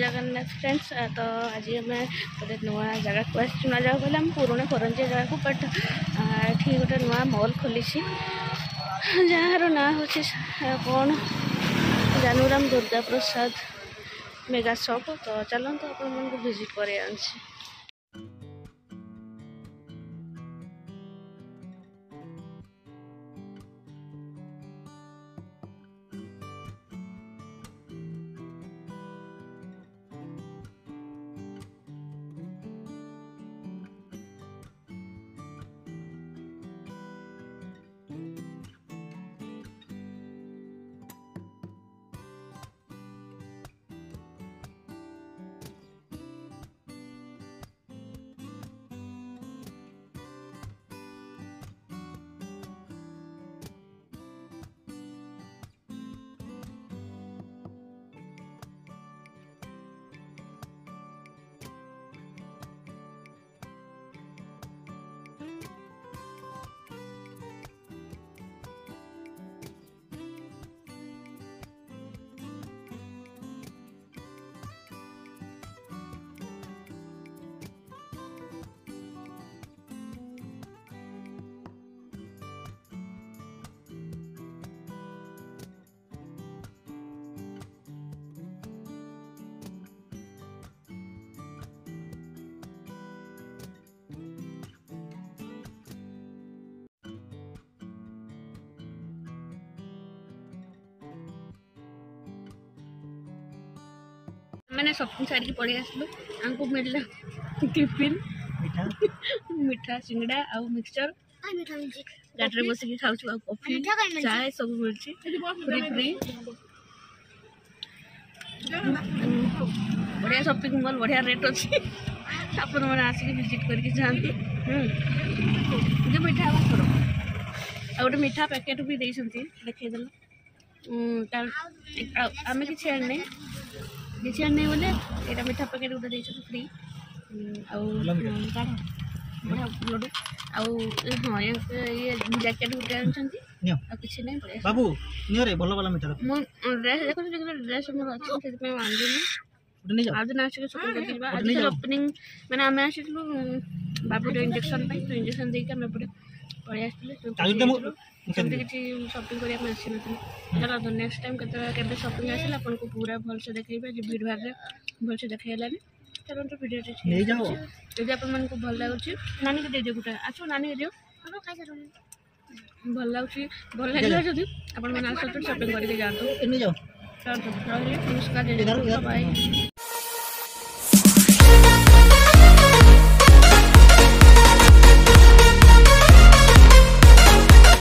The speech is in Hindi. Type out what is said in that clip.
जगन्नाथ फ्रेंड्स। तो आज आम गोटे नुआ जगह को नुआ जगह कहले आम पुराना करंजिया जगह को बट ये गोटे नुआ मॉल खोली जार ना हूँ कौन जानूराम दुर्गा प्रसाद मेगा शॉप। तो चलते आप विजिट कर मैंने शॉपिंग सारी पड़े आसलु हमको मिलला टिफिन मिठा सिंगड़ा आ मिक्सचर गाड़ी में बसिक खाऊ कॉफी चाय सब मिलची फ्री फ्री बढ़िया शॉपिंग मॉल बढ़िया रेट अच्छी आप आसिक विजिट करके जाती। जो मिठा आ गोटे मिठा पैकेट भी देखल आम कि आने किसी आने बोले यहाँ मिठा पैकेट गोटे फ्री बढ़िया लड्डू हाँ ये जैकेट गोटे किसी ना बाबू भल भल मिठा ड्रेस देखो ड्रेस मोर अच्छी आंदी आज दिन आज ओपनिंग मैंने आम आसलु बाबू इंजेक्शन तो इंजेक्शन देके आम एपटे पलि आसलु किसी शॉपिंग करने चलो तो नेक्स्ट टाइम के शॉपिंग आसे आपको पूरा भलसे देखिए भीड़ भाड़ में भलसे देखा चलो तो वीडियो जब आपको भल लगुच नानी को दे गोटे आस नानी दियो भल लगुच भल लगे जब आप शॉपिंग करके जातु नमस्कार बाय।